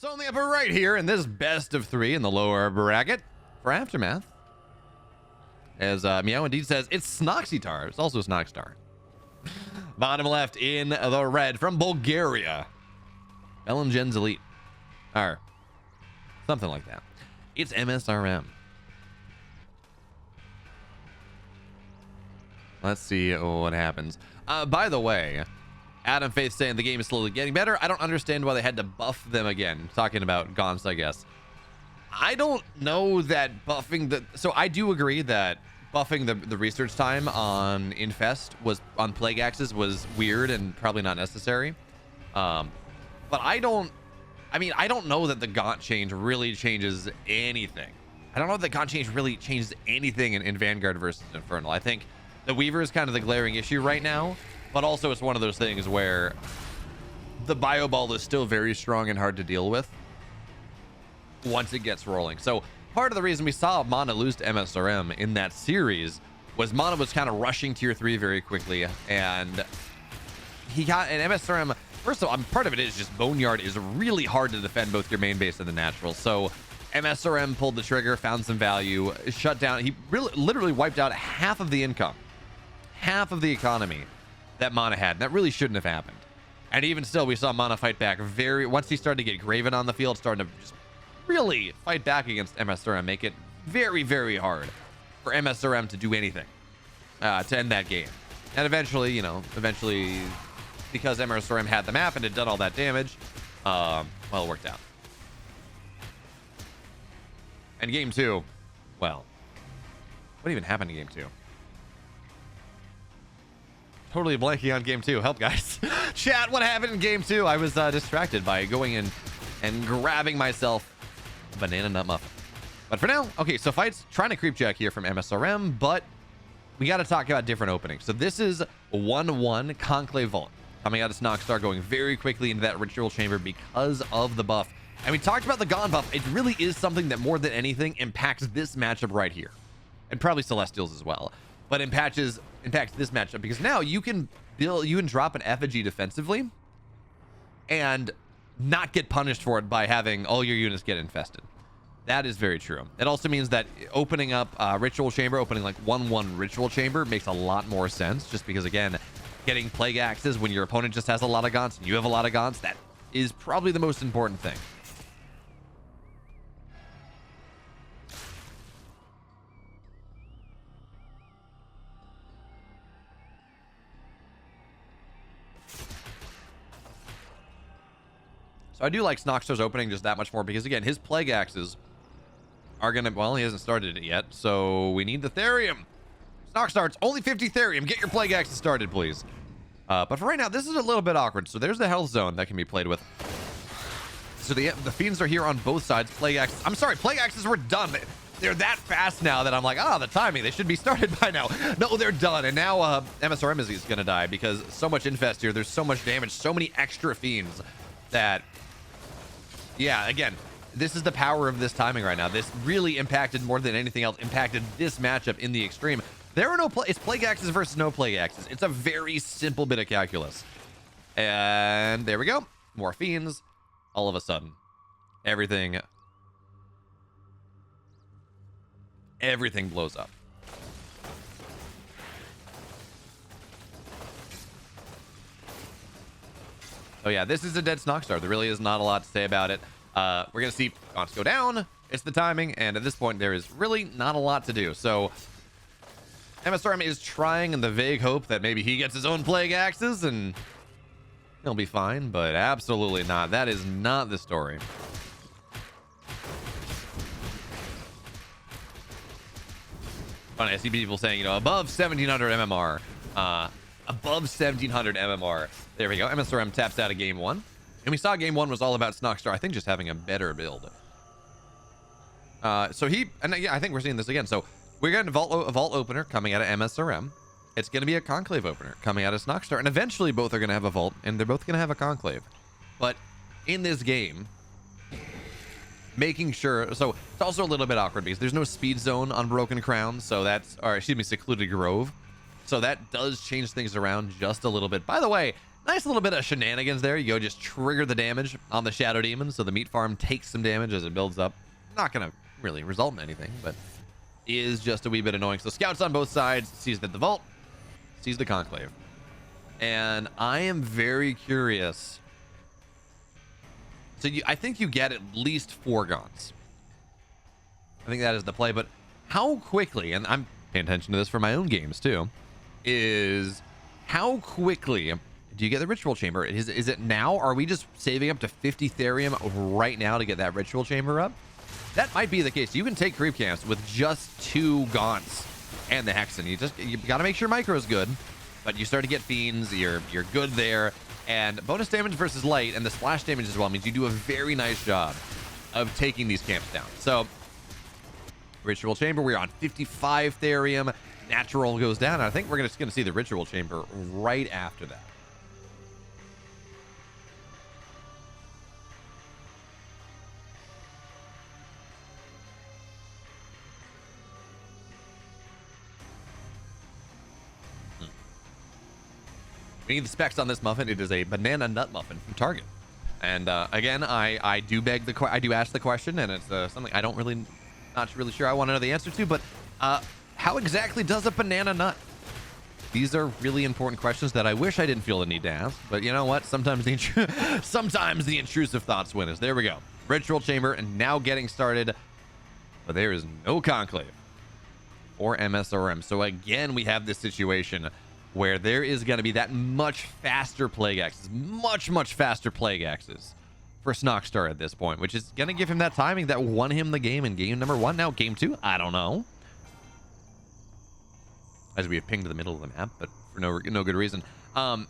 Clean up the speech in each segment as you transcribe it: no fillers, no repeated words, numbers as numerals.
So in the upper right here, in this best of 3 in the lower bracket for Aftermath, as Meow indeed says, it's Snoxtar. It's also Snoxtar. Bottom left in the red from Bulgaria, Belengen's Elite, or something like that. It's msrm. Let's see what happens. By the way, Adam Faith saying the game is slowly getting better. I don't understand why they had to buff them again. Talking about Gaunt's, I guess. I don't know that buffing the... So I do agree that buffing the research time on Infest was on Plague Axes was weird and probably not necessary. But I don't know that the Gaunt change really changes anything. I don't know if the Gaunt change really changes anything in Vanguard versus Infernal. I think the Weaver is kind of the glaring issue right now, but also it's one of those things where the Bio Ball is still very strong and hard to deal with once it gets rolling. So part of the reason we saw Mana lose to msrm in that series was Mana was kind of rushing tier 3 very quickly, and he got an msrm. First of all, part of it is just Boneyard is really hard to defend both your main base and the natural. So msrm pulled the trigger, found some value, shut down. He literally wiped out half of the income, half of the economy that Mana had, and that really shouldn't have happened. And even still, we saw Mana fight back once he started to get Graven on the field, starting to just really fight back against msrm, make it very, very hard for msrm to do anything to end that game. And eventually, because msrm had the map and had done all that damage, well, it worked out. And game 2, well, what even happened in game 2? Totally blanking on game 2. Help, guys. Chat, what happened in game 2? I was distracted by going in and grabbing myself a banana nut muffin. But for now, okay, so fights trying to creep check here from msrm, but we got to talk about different openings. So this is 1-1 Conclave Vault coming out of Snoxtar, going very quickly into that ritual chamber because of the buff. And we talked about the Gone buff. It really is something that more than anything impacts this matchup right here, and probably Celestials as well, but impacts this matchup because now you can drop an effigy defensively and not get punished for it by having all your units get infested. That is very true. It also means that opening up ritual chamber, opening like 1-1 ritual chamber makes a lot more sense, just because again, getting plague axes when your opponent just has a lot of gaunts and you have a lot of gaunts, that is probably the most important thing. So I do like Snoxtar's opening just that much more because, again, his Plague Axes are going to... Well, he hasn't started it yet, so we need the Therium. Snoxtar, it's only 50 Therium. Get your Plague Axes started, please. But for right now, this is a little bit awkward. So there's the health zone that can be played with. So the Fiends are here on both sides. Plague Axes... I'm sorry, Plague Axes were done. They're that fast now that I'm like, the timing. They should be started by now. No, they're done. And now msrm is going to die because so much Infest here. There's so much damage, so many extra Fiends that... Yeah, again, this is the power of this timing right now. This really impacted more than anything else, impacted this matchup in the extreme. There are no it's Plague Axes versus no Plague Axes. It's a very simple bit of calculus. And there we go. More Fiends. All of a sudden, everything blows up. Oh yeah, this is a dead Snoxtar. There really is not a lot to say about it. We're gonna see gaunts go down. It's the timing, and at this point there is really not a lot to do. So msrm is trying in the vague hope that maybe he gets his own Plague Axes and he'll be fine, but absolutely not. That is not the story. Funny, I see people saying, above 1700 MMR. Above 1700 MMR. There we go. msrm taps out of game 1. And we saw game 1 was all about Snoxtar, I think, just having a better build. So yeah, I think we're seeing this again. So we're getting a vault opener coming out of msrm. It's going to be a Conclave opener coming out of Snoxtar. And eventually both are going to have a vault, and they're both going to have a Conclave. But in this game, making sure... So it's also a little bit awkward because there's no speed zone on Broken Crown. So that's... Or excuse me, Secluded Grove. So that does change things around just a little bit. By the way, Nice little bit of shenanigans there. You go just trigger the damage on the Shadow Demon, so the meat farm takes some damage as it builds up. Not going to really result in anything, but is just a wee bit annoying. So scouts on both sides, sees that the vault, sees the conclave. And I am very curious. So I think you get at least 4 gaunts. I think that is the play, but how quickly, and I'm paying attention to this for my own games too, is how quickly do you get the ritual chamber? Is it now? Are we just saving up to 50 therium right now to get that ritual chamber up? That might be the case. You can take creep camps with just 2 gaunts and the hexen. You got to make sure micro is good, but you start to get fiends. You're good there, and bonus damage versus light and the splash damage as well means you do a very nice job of taking these camps down. So ritual chamber, we're on 55 therium. Natural goes down. I think we're just going to see the ritual chamber right after that. We need the specs on this muffin. It is a banana nut muffin from Target. And again, I do ask the question, and it's something I don't really, not really sure I want to know the answer to, but how exactly does a banana nut? These are really important questions that I wish I didn't feel the need to ask, but you know what? Sometimes the intrusive thoughts win us. There we go. Ritual chamber, and now getting started, but there is no conclave or msrm. So again, we have this situation where there is going to be that much faster plague axes, much faster plague axes for Snoxtar at this point, which is going to give him that timing that won him the game in game number 1. Now game 2, I don't know, as we have pinged to the middle of the map, but for no good reason. We'll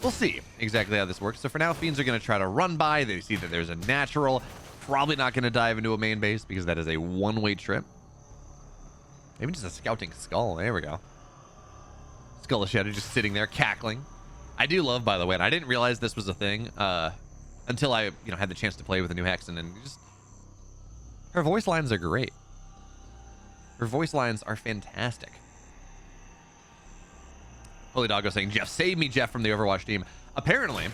see exactly how this works. So for now, fiends are going to try to run by. They see that there's a natural, probably not going to dive into a main base because that is a one-way trip. Maybe just a scouting skull. There we go. Skull of Shadow just sitting there cackling. I do love, by the way, and I didn't realize this was a thing until I had the chance to play with the new Hexen, and just her voice lines are great. Her voice lines are fantastic. Holy Doggo saying, Jeff, save me, Jeff, from the Overwatch team. Apparently,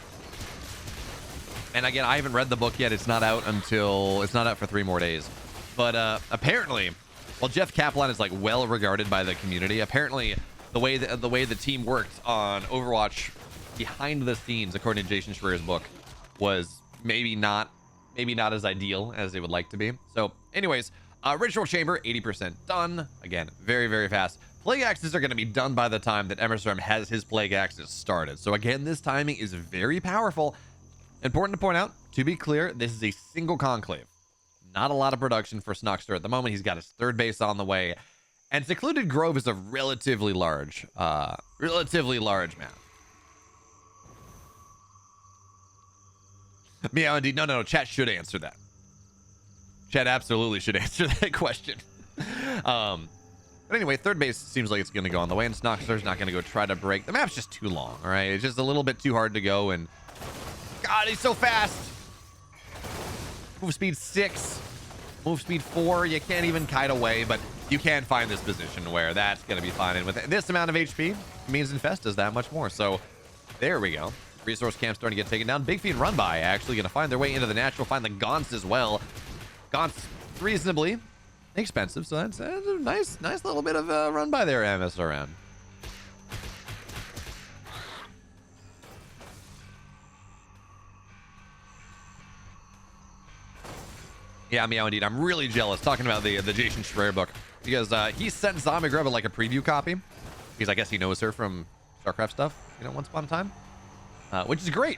and again, I haven't read the book yet. It's not out for 3 more days. But apparently, while Jeff Kaplan is like well regarded by the community, apparently the way the team worked on Overwatch behind the scenes, according to Jason Schreier's book, was maybe not as ideal as they would like to be. So anyways, ritual chamber 80% done. Again, very fast. Plague axes are going to be done by the time that msrm has his plague axes started. So again, this timing is very powerful. Important to point out, to be clear, this is a single conclave. Not a lot of production for Snoxtar at the moment. He's got his 3rd base on the way. And Secluded Grove is a relatively large map. Meow, indeed. No. Chat should answer that. Chat absolutely should answer that question. But anyway, 3rd base seems like it's going to go on the way, and Snoxtar's not going to go try to break. The map's just too long, all right? It's just a little bit too hard to go, and God, he's so fast. Move speed 6. Move speed 4. You can't even kite away, but you can find this position where that's going to be fine. And with this amount of HP, it means Infest does that much more. So there we go. Resource camp starting to get taken down. Big Fiend run by actually going to find their way into the natural, find the Gaunts as well. Gaunts reasonably expensive, so that's a nice little bit of a run by there, msrm. Yeah, meow indeed. I'm really jealous talking about the Jason Schreier book, because he sent Zombie Grub like a preview copy, because I guess he knows her from StarCraft stuff, once upon a time, which is great.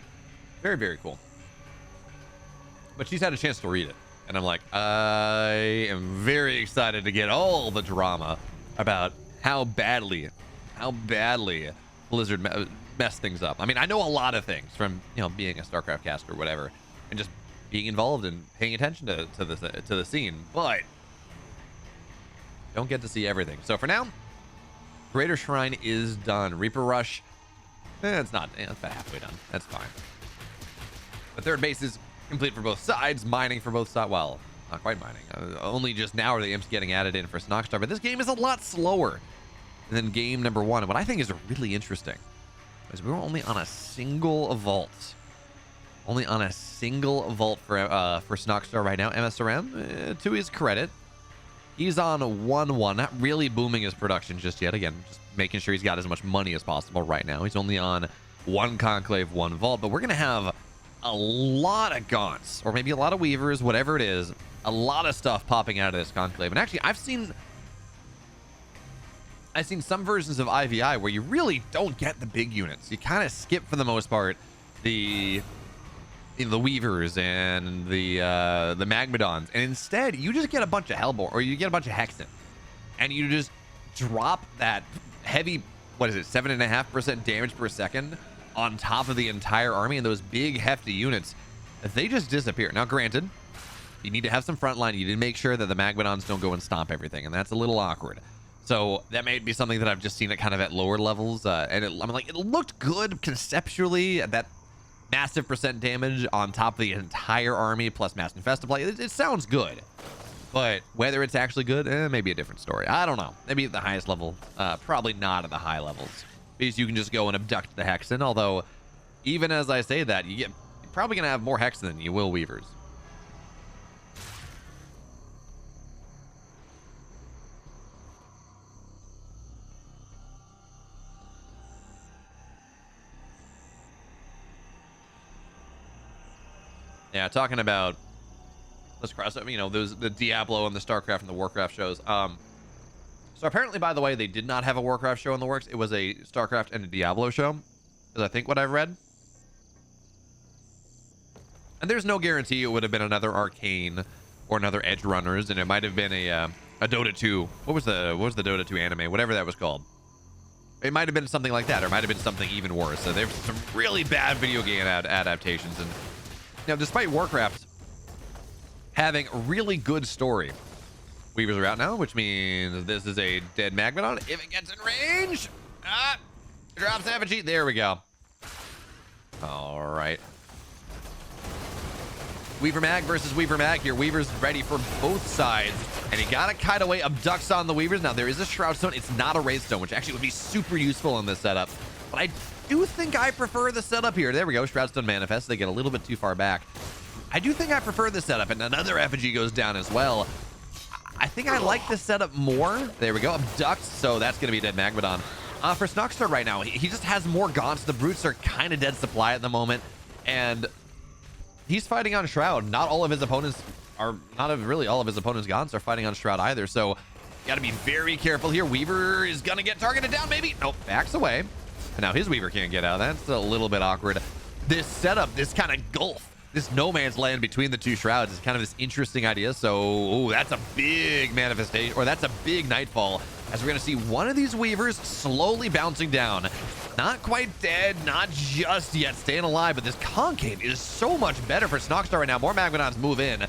Very cool. But she's had a chance to read it, and I'm like, I am very excited to get all the drama about how badly Blizzard messed things up. I mean, I know a lot of things from being a StarCraft caster or whatever, and just being involved and paying attention to the scene, but don't get to see everything. So for now, Greater Shrine is done. Reaper Rush, it's not, it's about halfway done. That's fine. The 3rd base is complete for both sides. Mining for both sides. Well, not quite mining. Only just now are the imps getting added in for Snoxtar, but this game is a lot slower than game number 1. And what I think is really interesting Because we were only on a single vault. Only on a single vault for Snoxtar right now. MSRM, to his credit, he's on 1-1. Not really booming his production just yet. Again, just making sure he's got as much money as possible right now. He's only on 1 Conclave, 1 Vault. But we're going to have a lot of Gaunts, or maybe a lot of Weavers, whatever it is. A lot of stuff popping out of this Conclave. And actually, I've seen some versions of IVI where you really don't get the big units. You kind of skip, for the most part, the Weavers and the Magmadons, and instead you just get a bunch of Hellborn, or you get a bunch of Hexen, and you just drop that heavy, what is it, 7.5% damage per second on top of the entire army, and those big hefty units, they just disappear. Now granted, you need to have some front line. You need to make sure that the Magmadons don't go and stomp everything, and that's a little awkward. So that may be something that I've just seen it kind of at lower levels, and it looked good conceptually at that massive percent damage on top of the entire army plus mass infestable. It sounds good, but whether it's actually good, maybe a different story. I don't know. Maybe at the highest level, probably not at the high levels, because you can just go and abduct the Hexen. Although, even as I say that, you're probably gonna have more Hexen than you will Weavers. Yeah, talking about, let's cross up, those, the Diablo and the StarCraft and the Warcraft shows. So apparently, by the way, they did not have a Warcraft show in the works. It was a StarCraft and a Diablo show, is I think what I've read. And there's no guarantee it would have been another Arcane or another Edge Runners, and it might have been a Dota 2. What was the Dota 2 anime? Whatever that was called. It might have been something like that, or it might have been something even worse. So there's some really bad video game adaptations, and despite Warcraft having a really good story, Weavers are out now, which means this is a dead Magmadon. If it gets in range, drops effigy. There we go. All right. Weaver Mag versus Weaver Mag here. Weaver's ready for both sides, and he got a kite away, abducts on the Weavers. Now, there is a Shroud Stone. It's not a Wraith Stone, which actually would be super useful in this setup, but I do think I prefer the setup here. There we go. Shroud Stone manifests. They get a little bit too far back. I do think I prefer this setup, and another effigy goes down as well. I think I like this setup more. There we go. Abducts, so that's going to be a dead Magmadon. For Snoxtar right now, he just has more Gaunts. The Brutes are kind of dead supply at the moment, and he's fighting on Shroud. Not all of his opponents are, really all of his opponents' Gaunts are fighting on Shroud either, so got to be very careful here. Weaver is going to get targeted down, maybe. Nope, backs away. And now his Weaver can't get out. That's a little bit awkward. This setup, this kind of gulf, this no man's land between the two Shrouds is kind of this interesting idea. So, that's a big manifestation, or that's a big Nightfall, as we're going to see one of these Weavers slowly bouncing down. Not quite dead, not just yet staying alive, but this Concave is so much better for Snoxtar right now. More Magmadons move in.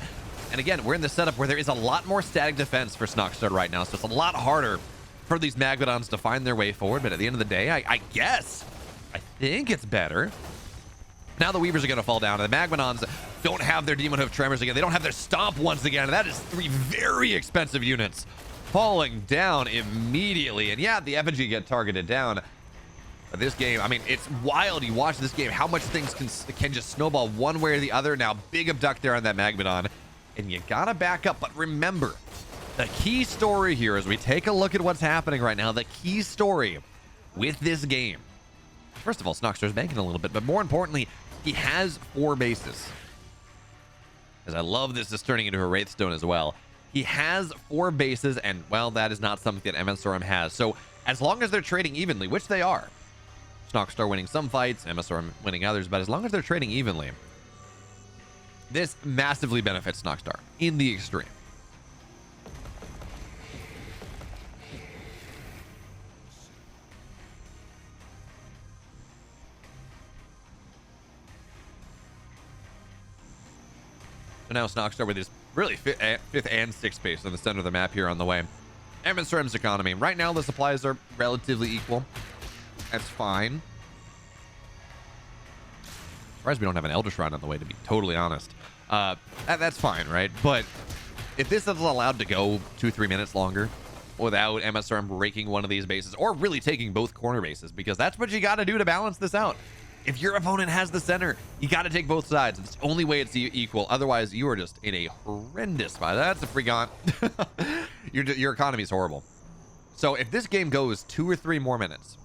And again, we're in the setup where there is a lot more static defense for Snoxtar right now, so it's a lot harder for these Magmadons to find their way forward. But at the end of the day, I think it's better. Now the Weavers are going to fall down, and the Magmadons don't have their Demon Hoof Tremors again. They don't have their Stomp once again, and that is 3 very expensive units falling down immediately. And yeah, the effigy get targeted down. But this game, I mean, it's wild. You watch this game, how much things can just snowball one way or the other. Now, big abduct there on that Magmadon, and you gotta back up. But remember, the key story here, as we take a look at what's happening right now, the key story with this game, first of all, Snoxtar's banking a little bit, but more importantly, he has 4 bases. As I love this is turning into a Wraithstone as well. He has 4 bases, and, well, that is not something that msrm has. So as long as they're trading evenly, which they are, Snoxtar winning some fights, msrm winning others, but as long as they're trading evenly, this massively benefits Snoxtar in the extreme. So now Snoxtar with his really 5th and 6th base in the center of the map here on the way. msrm's economy. Right now, the supplies are relatively equal. That's fine. Surprised we don't have an Elder Shrine on the way, to be totally honest. That's fine, right? But if this is allowed to go 2-3 minutes longer, without MSRM breaking one of these bases or really taking both corner bases, because that's what you got to do to balance this out. If your opponent has the center, you got to take both sides. It's the only way it's equal. Otherwise, you are just in a horrendous spot. That's a free gaunt. Your economy is horrible. So if this game goes 2 or 3 more minutes,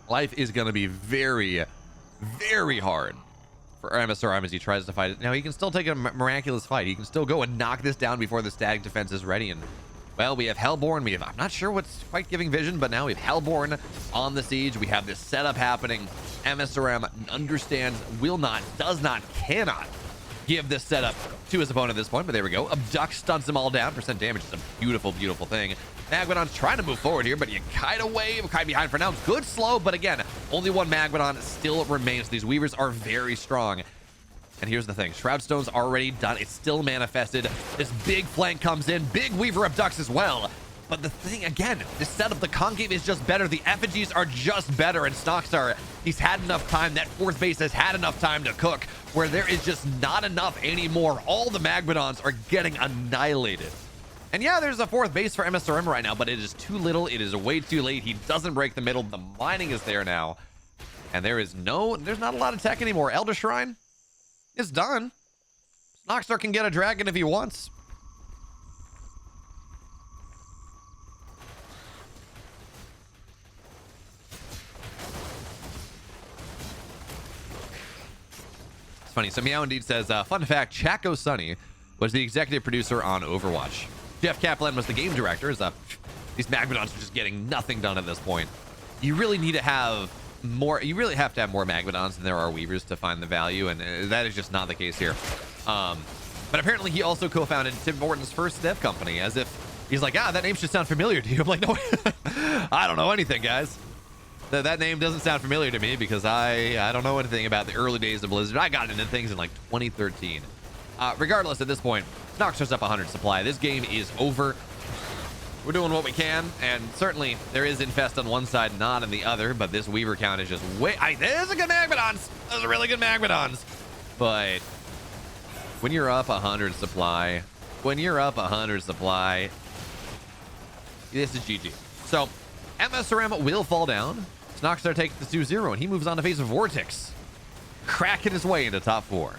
life is going to be very, very hard for MSRM as he tries to fight it. Now, he can still take a miraculous fight. He can still go and knock this down before the stag defense is ready. And, well, we have Hellborn. I'm not sure what's quite giving vision, but now we have Hellborn on the siege. We have this setup happening. MSRM understands, will not, does not, cannot give this setup to his opponent at this point, but there we go. Abduct stunts them all down. Percent damage is a beautiful, beautiful thing. Magmadon's trying to move forward here, but you kite away, kite behind for now. Good slow, but again, only one Magmadon still remains. These Weavers are very strong. And here's the thing, Shroudstone's already done. It's still manifested. This big flank comes in. Big Weaver abducts as well. But the thing, again, this setup, the concave is just better. The effigies are just better. And Snoxtar, he's had enough time. That fourth base has had enough time to cook, where there is just not enough anymore. All the Magmadons are getting annihilated. And yeah, there's a fourth base for MSRM right now, but it is too little. It is way too late. He doesn't break the middle. The mining is there now. And there's not a lot of tech anymore. Elder Shrine, it's done. Snoxtar can get a dragon if he wants. It's funny. So Meow Indeed says, fun fact, Chaco Sunny was the executive producer on Overwatch. Jeff Kaplan was the game director. These Magmadons are just getting nothing done at this point. You really need to have more. You really have to have more Magmadons than there are Weavers to find the value, and that is just not the case here. But apparently he also co-founded Tim Horton's first dev company, as if he's like, that name should sound familiar to you. I'm like, no, I don't know anything, guys. That name doesn't sound familiar to me because I don't know anything about the early days of Blizzard. I got into things in like 2013. Regardless, at this point, Snoxtar's up 100 supply. This game is over. We're doing what we can, and certainly there is Infest on one side, not on the other, but this Weaver count is just way... There's a good Magmadons! Those are really good Magmadons! But when you're up 100 supply, this is GG. So, MSRM will fall down. Snoxtar takes the 2-0, and he moves on to face Vortex, cracking his way into top 4.